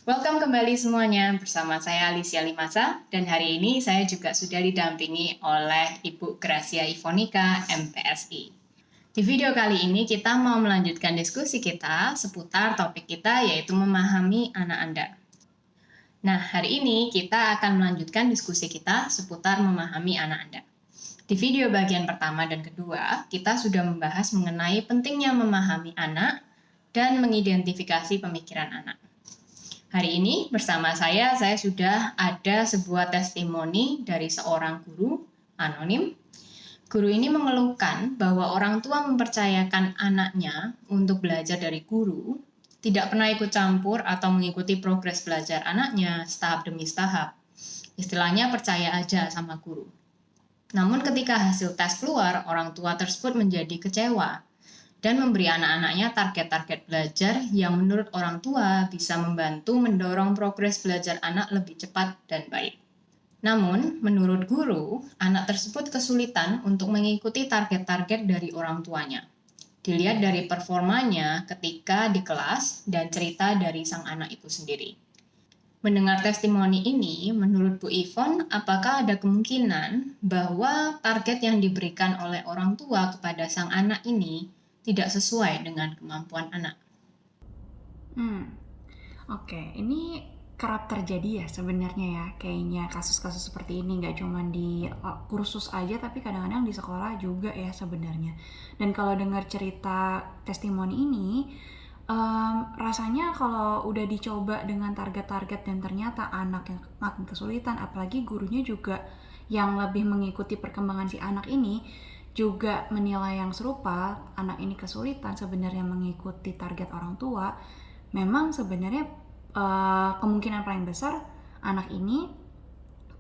Welcome kembali semuanya bersama saya Alicia Limasa dan hari ini saya juga sudah didampingi oleh Ibu Gracia Ivonika, MPSI. Di video kali ini kita mau melanjutkan diskusi kita seputar topik kita yaitu memahami anak Anda. Nah, hari ini kita akan melanjutkan diskusi kita seputar memahami anak Anda. Di video bagian pertama dan kedua, kita sudah membahas mengenai pentingnya memahami anak dan mengidentifikasi pemikiran anak. Hari ini bersama saya sudah ada sebuah testimoni dari seorang guru anonim. Guru ini mengeluhkan bahwa orang tua mempercayakan anaknya untuk belajar dari guru, tidak pernah ikut campur atau mengikuti progres belajar anaknya setahap demi setahap. Istilahnya percaya aja sama guru. Namun ketika hasil tes keluar, orang tua tersebut menjadi kecewa dan memberi anak-anaknya target-target belajar yang menurut orang tua bisa membantu mendorong progres belajar anak lebih cepat dan baik. Namun, menurut guru, anak tersebut kesulitan untuk mengikuti target-target dari orang tuanya. Dilihat dari performanya ketika di kelas dan cerita dari sang anak itu sendiri. Mendengar testimoni ini, menurut Bu Ivon, apakah ada kemungkinan bahwa target yang diberikan oleh orang tua kepada sang anak ini tidak sesuai dengan kemampuan anak? Oke, ini kerap terjadi ya sebenarnya ya, kayaknya kasus-kasus seperti ini nggak cuma di kursus aja, tapi kadang-kadang di sekolah juga ya sebenarnya. Dan kalau dengar cerita testimoni ini, rasanya kalau udah dicoba dengan target-target dan ternyata anak yang makin kesulitan, apalagi gurunya juga yang lebih mengikuti perkembangan si anak ini juga menilai yang serupa, anak ini kesulitan sebenarnya mengikuti target orang tua, memang sebenarnya kemungkinan paling besar anak ini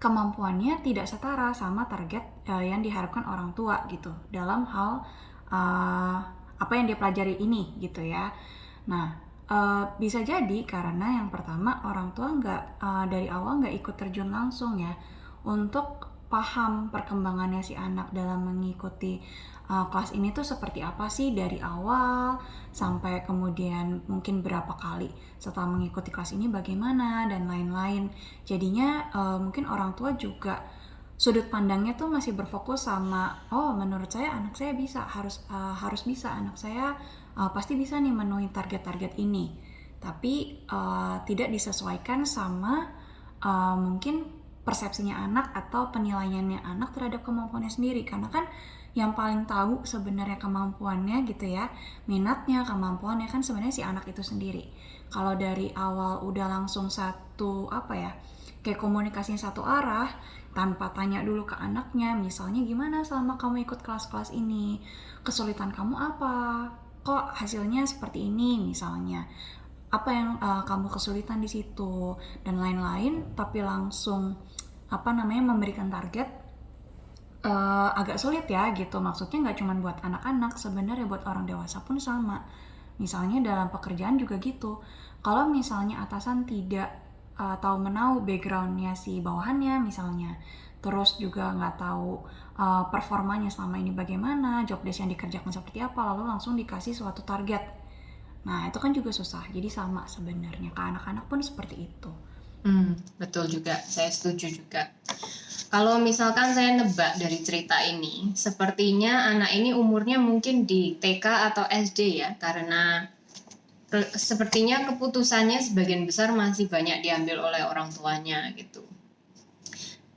kemampuannya tidak setara sama target yang diharapkan orang tua gitu dalam hal apa yang dia pelajari ini gitu ya. Nah, bisa jadi karena yang pertama orang tua dari awal nggak ikut terjun langsung ya untuk paham perkembangannya si anak dalam mengikuti kelas ini tuh seperti apa sih dari awal sampai kemudian mungkin berapa kali setelah mengikuti kelas ini bagaimana dan lain-lain. Jadinya mungkin orang tua juga sudut pandangnya tuh masih berfokus sama menurut saya anak saya bisa harus bisa anak saya pasti bisa nih memenuhi target-target ini, tapi tidak disesuaikan sama mungkin persepsinya anak atau penilaiannya anak terhadap kemampuannya sendiri, karena kan yang paling tahu sebenarnya kemampuannya gitu ya, minatnya, kemampuannya kan sebenarnya si anak itu sendiri. Kalau dari awal udah langsung kayak komunikasinya satu arah tanpa tanya dulu ke anaknya, misalnya gimana selama kamu ikut kelas-kelas ini, kesulitan kamu apa, kok hasilnya seperti ini misalnya, apa yang kamu kesulitan di situ dan lain-lain, tapi langsung memberikan target agak sulit ya gitu. Maksudnya nggak cuma buat anak-anak, sebenarnya buat orang dewasa pun sama. Misalnya dalam pekerjaan juga gitu, kalau misalnya atasan tidak tahu menahu backgroundnya si bawahannya misalnya, terus juga nggak tahu performanya selama ini bagaimana, job desk yang dikerjakan seperti apa, lalu langsung dikasih suatu target. Nah itu kan juga susah, jadi sama sebenarnya ke anak-anak pun seperti itu. Betul juga, saya setuju juga. Kalau misalkan saya nebak dari cerita ini, sepertinya anak ini umurnya mungkin di TK atau SD ya, karena sepertinya keputusannya sebagian besar masih banyak diambil oleh orang tuanya gitu.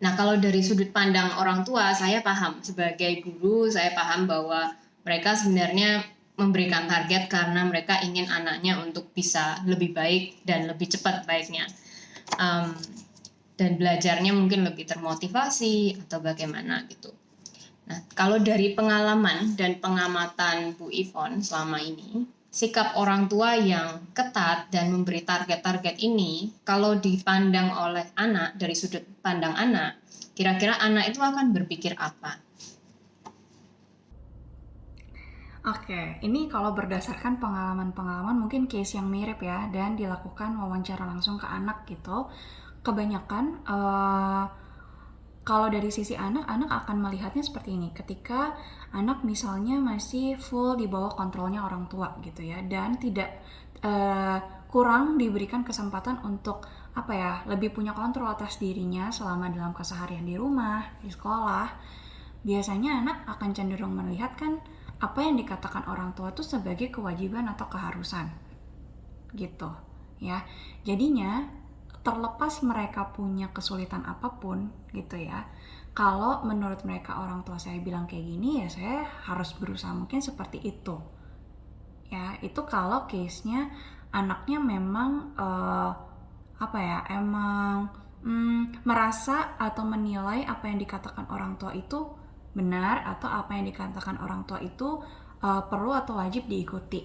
Nah, kalau dari sudut pandang orang tua, saya paham. Sebagai guru, saya paham bahwa mereka sebenarnya memberikan target karena mereka ingin anaknya untuk bisa lebih baik dan lebih cepat baiknya. Dan belajarnya mungkin lebih termotivasi atau bagaimana gitu. Nah, kalau dari pengalaman dan pengamatan Bu Ivon selama ini, sikap orang tua yang ketat dan memberi target-target ini, kalau dipandang oleh anak dari sudut pandang anak, kira-kira anak itu akan berpikir apa? Oke, ini kalau berdasarkan pengalaman-pengalaman mungkin case yang mirip ya, dan dilakukan wawancara langsung ke anak gitu, kebanyakan kalau dari sisi anak akan melihatnya seperti ini. Ketika anak misalnya masih full di bawah kontrolnya orang tua gitu ya, dan tidak kurang diberikan kesempatan untuk lebih punya kontrol atas dirinya selama dalam keseharian di rumah, di sekolah. Biasanya anak akan cenderung melihat kan apa yang dikatakan orang tua itu sebagai kewajiban atau keharusan gitu ya. Jadinya terlepas mereka punya kesulitan apapun gitu ya, kalau menurut mereka orang tua saya bilang kayak gini ya saya harus berusaha mungkin seperti itu ya. Itu kalau case-nya anaknya memang emang merasa atau menilai apa yang dikatakan orang tua itu benar atau apa yang dikatakan orang tua itu perlu atau wajib diikuti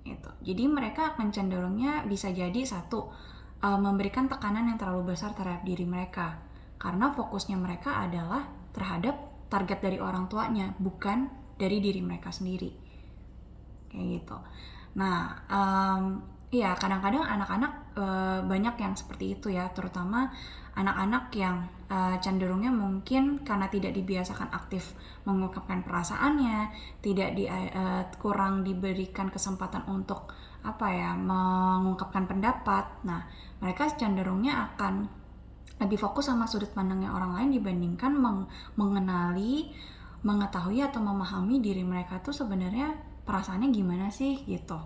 gitu. Jadi mereka akan cenderungnya bisa jadi satu, memberikan tekanan yang terlalu besar terhadap diri mereka karena fokusnya mereka adalah terhadap target dari orang tuanya, bukan dari diri mereka sendiri kayak gitu. Nah iya, kadang-kadang anak-anak banyak yang seperti itu ya, terutama anak-anak yang cenderungnya mungkin karena tidak dibiasakan aktif mengungkapkan perasaannya, kurang diberikan kesempatan untuk mengungkapkan pendapat. Nah, mereka cenderungnya akan lebih fokus sama sudut pandangnya orang lain dibandingkan mengenali, mengetahui atau memahami diri mereka tuh sebenarnya perasaannya gimana sih gitu.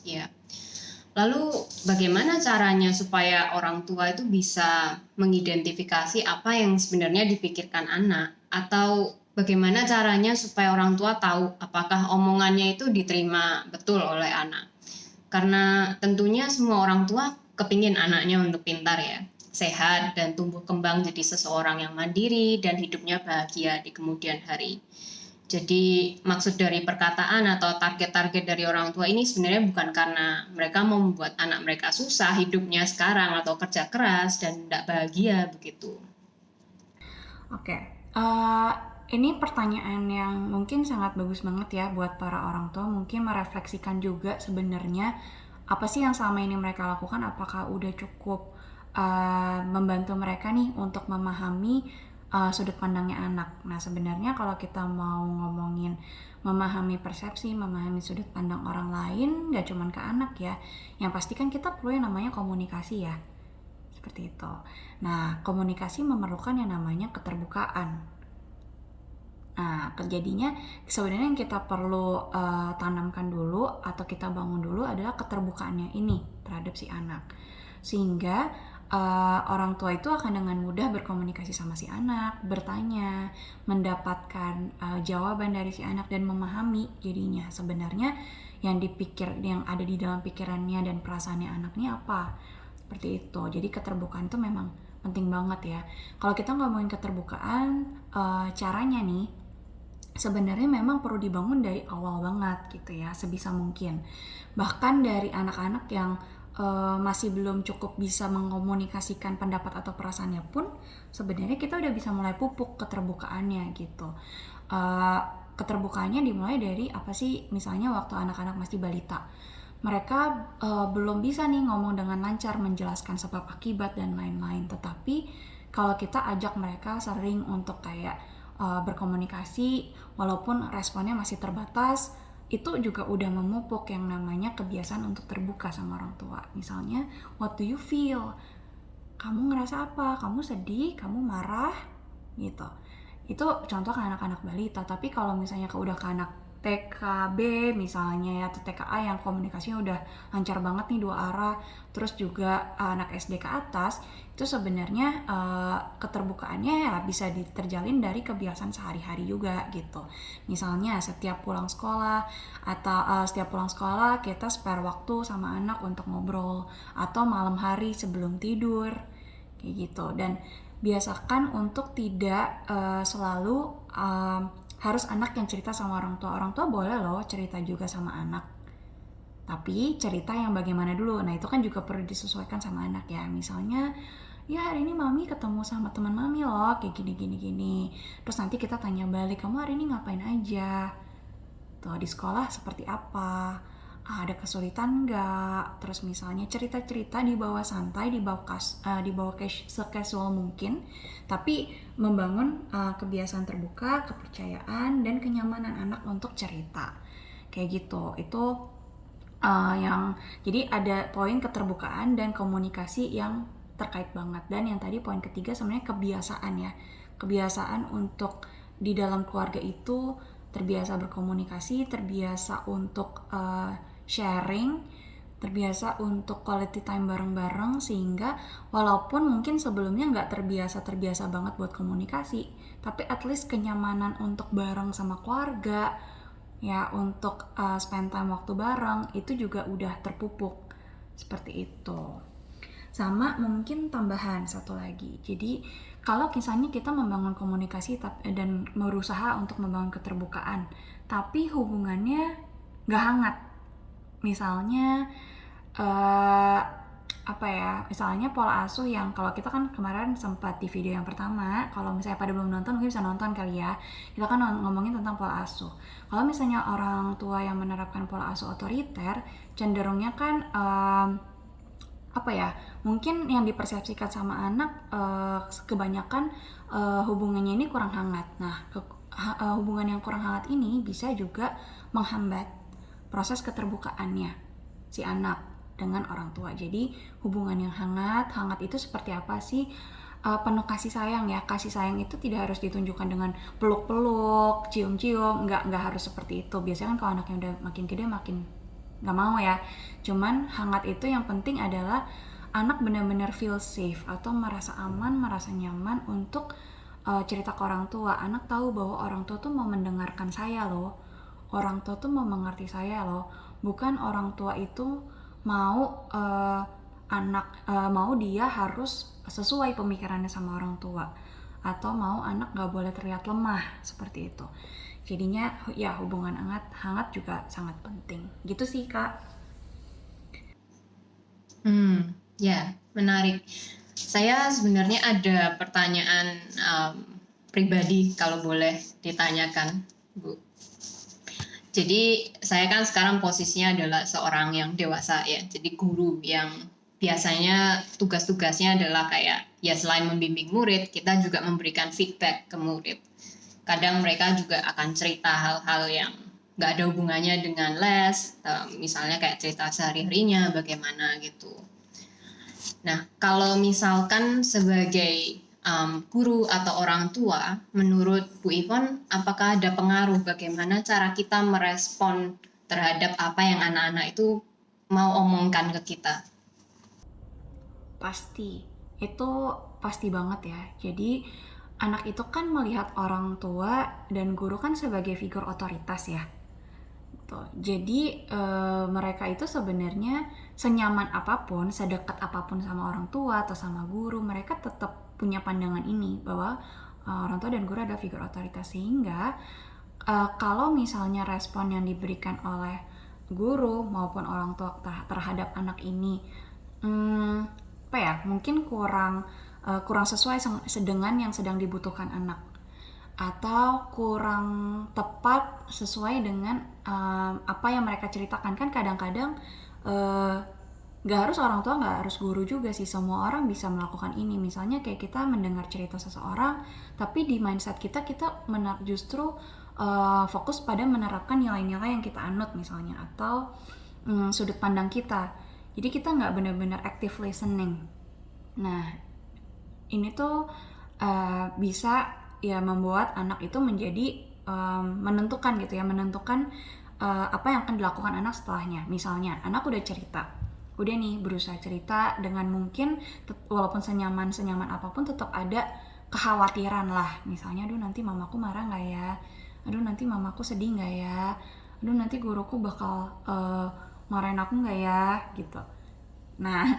Ya. Lalu bagaimana caranya supaya orang tua itu bisa mengidentifikasi apa yang sebenarnya dipikirkan anak? Atau bagaimana caranya supaya orang tua tahu apakah omongannya itu diterima betul oleh anak? Karena tentunya semua orang tua kepingin anaknya untuk pintar ya, sehat dan tumbuh kembang jadi seseorang yang mandiri dan hidupnya bahagia di kemudian hari. Jadi maksud dari perkataan atau target-target dari orang tua ini sebenarnya bukan karena mereka mau membuat anak mereka susah hidupnya sekarang atau kerja keras dan tidak bahagia begitu. Oke, ini pertanyaan yang mungkin sangat bagus banget ya buat para orang tua, mungkin merefleksikan juga sebenarnya apa sih yang selama ini mereka lakukan, apakah udah cukup membantu mereka nih untuk memahami sudut pandangnya anak. Nah sebenarnya kalau kita mau ngomongin memahami persepsi, memahami sudut pandang orang lain, gak cuman ke anak ya, yang pasti kan kita perlu yang namanya komunikasi ya, seperti itu. Nah komunikasi memerlukan yang namanya keterbukaan. Nah jadinya sebenarnya yang kita perlu tanamkan dulu atau kita bangun dulu adalah keterbukaannya ini terhadap si anak, sehingga orang tua itu akan dengan mudah berkomunikasi sama si anak, bertanya, mendapatkan jawaban dari si anak dan memahami jadinya sebenarnya yang ada di dalam pikirannya dan perasaannya anaknya apa, seperti itu. Jadi keterbukaan itu memang penting banget ya. Kalau kita ngomongin keterbukaan, caranya nih sebenarnya memang perlu dibangun dari awal banget gitu ya, sebisa mungkin. Bahkan dari anak-anak yang masih belum cukup bisa mengkomunikasikan pendapat atau perasaannya pun sebenarnya kita udah bisa mulai pupuk keterbukaannya gitu. Keterbukaannya dimulai dari apa sih, misalnya waktu anak-anak masih balita, mereka belum bisa nih ngomong dengan lancar, menjelaskan sebab akibat dan lain-lain, tetapi kalau kita ajak mereka sering untuk kayak berkomunikasi walaupun responnya masih terbatas, itu juga udah memupuk yang namanya kebiasaan untuk terbuka sama orang tua. Misalnya, what do you feel? Kamu ngerasa apa? Kamu sedih? Kamu marah? Gitu. Itu contoh ke anak-anak balita. Tapi kalau misalnya udah ke anak TKB misalnya ya, atau TKA yang komunikasinya udah lancar banget nih dua arah, terus juga anak SD ke atas, itu sebenarnya keterbukaannya ya bisa terjalin dari kebiasaan sehari-hari juga gitu. Misalnya setiap pulang sekolah kita spare waktu sama anak untuk ngobrol, atau malam hari sebelum tidur kayak gitu. Dan biasakan untuk tidak selalu harus anak yang cerita sama orang tua. Orang tua boleh loh cerita juga sama anak, tapi cerita yang bagaimana dulu. Nah itu kan juga perlu disesuaikan sama anak ya. Misalnya, ya hari ini mami ketemu sama teman mami loh, kayak gini. Terus nanti kita tanya balik, kamu hari ini ngapain aja? Tuh di sekolah seperti apa? Ada kesulitan nggak? Terus misalnya cerita-cerita di bawah santai, di bawah casual mungkin, tapi membangun kebiasaan terbuka, kepercayaan, dan kenyamanan anak untuk cerita. kayak gitu. Itu yang jadi ada poin keterbukaan dan komunikasi yang terkait banget. Dan yang tadi poin ketiga sebenarnya kebiasaan ya, kebiasaan untuk di dalam keluarga itu terbiasa berkomunikasi, terbiasa untuk sharing, terbiasa untuk quality time bareng-bareng, sehingga walaupun mungkin sebelumnya nggak terbiasa banget buat komunikasi, tapi at least kenyamanan untuk bareng sama keluarga ya, untuk spend time waktu bareng itu juga udah terpupuk seperti itu. Sama mungkin tambahan satu lagi, jadi kalau misalnya kita membangun komunikasi dan berusaha untuk membangun keterbukaan, tapi hubungannya nggak hangat, misalnya misalnya pola asuh yang kalau kita kan kemarin sempat di video yang pertama, kalau misalnya pada belum nonton mungkin bisa nonton kali ya, kita kan ngomongin tentang pola asuh. Kalau misalnya orang tua yang menerapkan pola asuh otoriter, cenderungnya kan mungkin yang dipersepsikan sama anak kebanyakan hubungannya ini kurang hangat. Nah, hubungan yang kurang hangat ini bisa juga menghambat proses keterbukaannya si anak dengan orang tua. Jadi hubungan yang hangat itu seperti apa sih? Penuh kasih sayang ya. Kasih sayang itu tidak harus ditunjukkan dengan peluk-peluk, cium-cium, nggak harus seperti itu. Biasanya kan kalau anaknya udah makin gede makin nggak mau ya. Cuman hangat itu yang penting adalah anak benar-benar feel safe atau merasa aman, merasa nyaman untuk cerita ke orang tua. Anak tahu bahwa orang tua tuh mau mendengarkan saya loh. Orang tua tuh mau mengerti saya loh. Bukan orang tua itu mau mau dia harus sesuai pemikirannya sama orang tua, atau mau anak nggak boleh terlihat lemah seperti itu. Jadinya ya hubungan hangat juga sangat penting. Gitu sih Kak. Ya, menarik. Saya sebenarnya ada pertanyaan pribadi kalau boleh ditanyakan, Bu. Jadi saya kan sekarang posisinya adalah seorang yang dewasa ya, jadi guru yang biasanya tugas-tugasnya adalah kayak ya selain membimbing murid, kita juga memberikan feedback ke murid. Kadang mereka juga akan cerita hal-hal yang nggak ada hubungannya dengan les, misalnya kayak cerita sehari-harinya bagaimana gitu. Nah, kalau misalkan sebagai guru atau orang tua, menurut Bu Yvonne, apakah ada pengaruh bagaimana cara kita merespon terhadap apa yang anak-anak itu mau omongkan ke kita? Pasti, itu pasti banget ya. Jadi anak itu kan melihat orang tua dan guru kan sebagai figur otoritas ya. Jadi mereka itu sebenarnya senyaman apapun, sedekat apapun sama orang tua atau sama guru, mereka tetap punya pandangan ini bahwa orang tua dan guru adalah figur otoritas. Sehingga kalau misalnya respon yang diberikan oleh guru maupun orang tua terhadap anak ini mungkin kurang sesuai dengan yang sedang dibutuhkan anak, atau kurang tepat sesuai dengan apa yang mereka ceritakan. Kan kadang-kadang gak harus orang tua, gak harus guru juga sih, semua orang bisa melakukan ini. Misalnya kayak kita mendengar cerita seseorang, tapi di mindset kita justru fokus pada menerapkan nilai-nilai yang kita anut misalnya, atau sudut pandang kita. Jadi kita gak benar-benar active listening. Nah, ini tuh bisa ya membuat anak itu menjadi menentukan apa yang akan dilakukan anak setelahnya. Misalnya anak udah berusaha cerita dengan mungkin walaupun senyaman apapun tetap ada kekhawatiran lah. Misalnya, aduh nanti mamaku marah nggak ya? Aduh nanti mamaku sedih nggak ya? Aduh nanti guruku bakal marahin aku nggak ya? Gitu. Nah,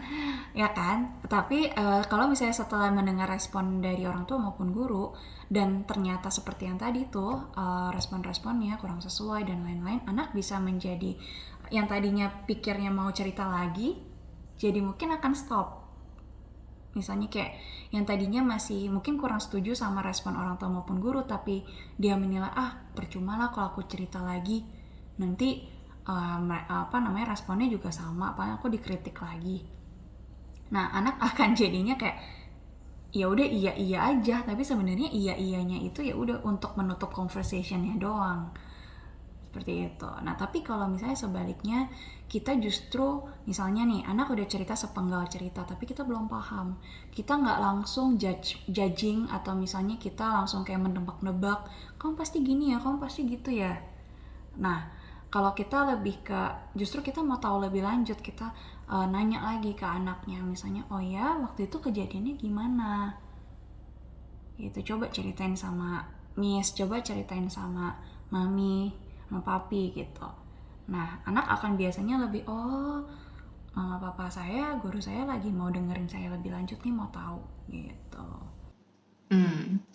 ya kan? Tapi kalau misalnya setelah mendengar respon dari orang tua maupun guru, dan ternyata seperti yang tadi tuh, respon-responnya kurang sesuai dan lain-lain, anak bisa menjadi yang tadinya pikirnya mau cerita lagi, jadi mungkin akan stop. Misalnya kayak yang tadinya masih mungkin kurang setuju sama respon orang tua maupun guru, tapi dia menilai, percuma lah kalau aku cerita lagi, nanti responnya juga sama, paling aku dikritik lagi. Nah, anak akan jadinya kayak ya udah iya aja, tapi sebenarnya iya-iyanya itu ya udah untuk menutup conversationnya doang. Seperti itu. Nah, tapi kalau misalnya sebaliknya, kita justru misalnya nih, anak udah cerita sepenggal cerita, tapi kita belum paham. Kita nggak langsung judging, atau misalnya kita langsung kayak menebak-nebak, kamu pasti gini ya, kamu pasti gitu ya. Nah, kalau kita lebih ke, justru kita mau tahu lebih lanjut, kita nanya lagi ke anaknya, misalnya, oh ya, waktu itu kejadiannya gimana? Gitu, coba ceritain sama Miss, coba ceritain sama Mami, sama Papi gitu. Nah, anak akan biasanya lebih, oh, mama papa saya, guru saya lagi mau dengerin saya lebih lanjut nih, mau tahu gitu.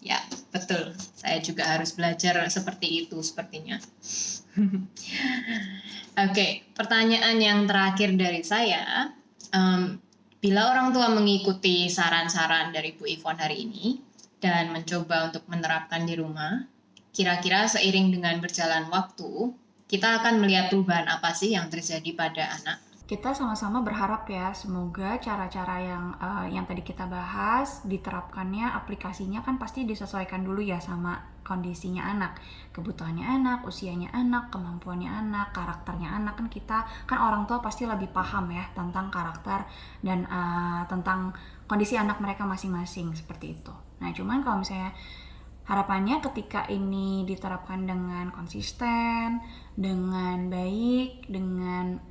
Ya, betul. Saya juga harus belajar seperti itu sepertinya. Oke, pertanyaan yang terakhir dari saya, bila orang tua mengikuti saran-saran dari Bu Ivon hari ini dan mencoba untuk menerapkan di rumah, kira-kira seiring dengan berjalan waktu, kita akan melihat perubahan apa sih yang terjadi pada anak? Kita sama-sama berharap ya, semoga cara-cara yang tadi kita bahas diterapkannya, aplikasinya kan pasti disesuaikan dulu ya sama kondisinya anak, kebutuhannya anak, usianya anak, kemampuannya anak, karakternya anak. Kan orang tua pasti lebih paham ya tentang karakter dan tentang kondisi anak mereka masing-masing, seperti itu. Nah, cuman kalau misalnya harapannya ketika ini diterapkan dengan konsisten, dengan baik, dengan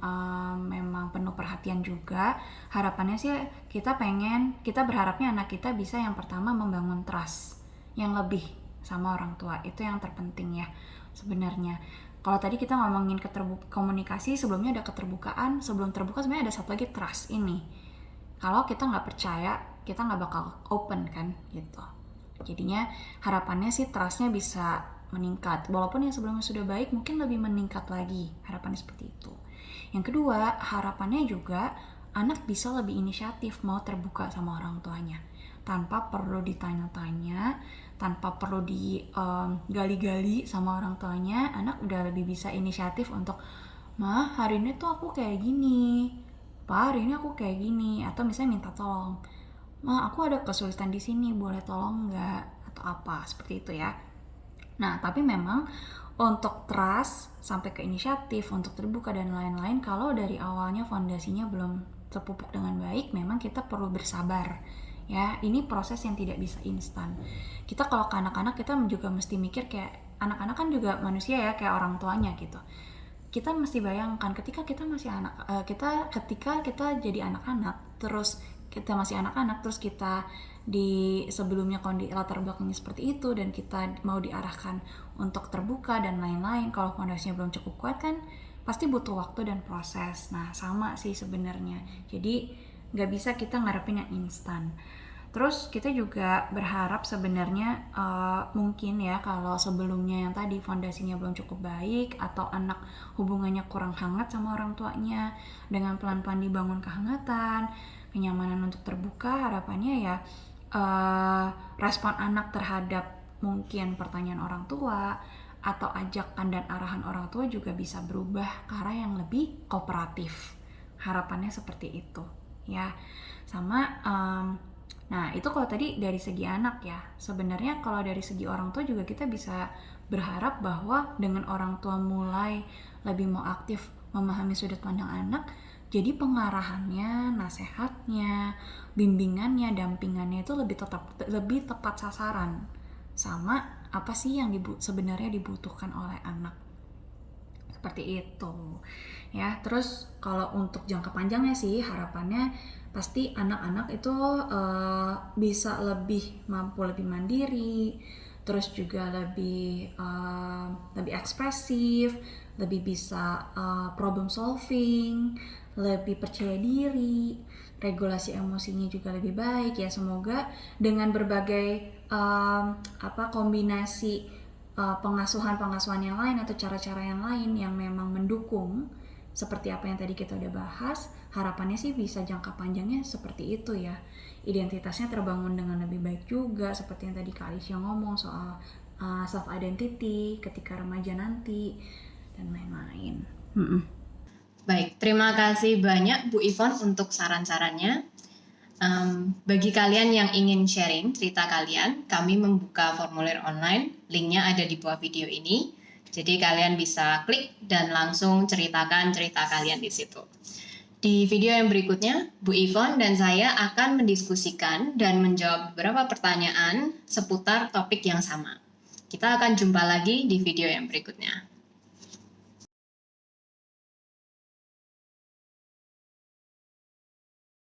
memang penuh perhatian juga, harapannya sih kita berharapnya anak kita bisa yang pertama membangun trust yang lebih sama orang tua. Itu yang terpenting ya sebenarnya. Kalau tadi kita ngomongin komunikasi, sebelumnya ada keterbukaan, sebelum terbuka sebenarnya ada satu lagi, trust ini. Kalau kita nggak percaya, kita nggak bakal open kan gitu. Jadinya harapannya sih trustnya bisa meningkat, walaupun yang sebelumnya sudah baik mungkin lebih meningkat lagi, harapannya seperti itu. Yang kedua, harapannya juga anak bisa lebih inisiatif, mau terbuka sama orang tuanya tanpa perlu ditanya-tanya, tanpa perlu digali-gali sama orang tuanya. Anak udah lebih bisa inisiatif untuk, "Ma, hari ini tuh aku kayak gini, Pa, hari ini aku kayak gini," atau misalnya minta tolong, "Ma, aku ada kesulitan di sini, boleh tolong nggak?" Atau apa, seperti itu ya. Nah, tapi memang untuk trust, sampai ke inisiatif, untuk terbuka dan lain-lain, kalau dari awalnya fondasinya belum terpupuk dengan baik, memang kita perlu bersabar. Ya, ini proses yang tidak bisa instan. Kita kalau ke anak-anak, kita juga mesti mikir kayak, anak-anak kan juga manusia ya, kayak orang tuanya gitu. Kita mesti bayangkan ketika kita masih ketika kita jadi anak-anak, terus kita masih anak-anak, terus kita di sebelumnya latar belakangnya seperti itu, dan kita mau diarahkan untuk terbuka dan lain-lain, kalau fondasinya belum cukup kuat kan pasti butuh waktu dan proses. Nah, sama sih sebenarnya, jadi nggak bisa kita ngarepin yang instan. Terus kita juga berharap sebenarnya mungkin ya, kalau sebelumnya yang tadi fondasinya belum cukup baik, atau anak hubungannya kurang hangat sama orang tuanya, dengan pelan-pelan dibangun kehangatan, kenyamanan untuk terbuka, harapannya ya respon anak terhadap mungkin pertanyaan orang tua atau ajakan dan arahan orang tua juga bisa berubah ke arah yang lebih kooperatif. Harapannya seperti itu ya. Sama nah, itu kalau tadi dari segi anak ya. Sebenarnya kalau dari segi orang tua juga kita bisa berharap bahwa dengan orang tua mulai lebih mau aktif memahami sudut pandang anak, jadi pengarahannya, nasihatnya, bimbingannya, dampingannya itu lebih tepat sasaran sama apa sih yang sebenarnya dibutuhkan oleh anak. Seperti itu ya. Terus kalau untuk jangka panjangnya sih, harapannya pasti anak-anak itu bisa lebih mampu, lebih mandiri, terus juga lebih ekspresif, lebih bisa problem solving, lebih percaya diri, regulasi emosinya juga lebih baik ya. Semoga dengan berbagai kombinasi pengasuhan yang lain atau cara-cara yang lain yang memang mendukung seperti apa yang tadi kita udah bahas, harapannya sih bisa jangka panjangnya seperti itu ya. Identitasnya terbangun dengan lebih baik juga, seperti yang tadi Kak Alicia ngomong soal self identity ketika remaja nanti dan lain-lain. Baik, terima kasih banyak Bu Ivon untuk saran-sarannya. Bagi kalian yang ingin sharing cerita kalian, kami membuka formulir online, linknya ada di bawah video ini. Jadi kalian bisa klik dan langsung ceritakan cerita kalian di situ. Di video yang berikutnya, Bu Ivon dan saya akan mendiskusikan dan menjawab beberapa pertanyaan seputar topik yang sama. Kita akan jumpa lagi di video yang berikutnya.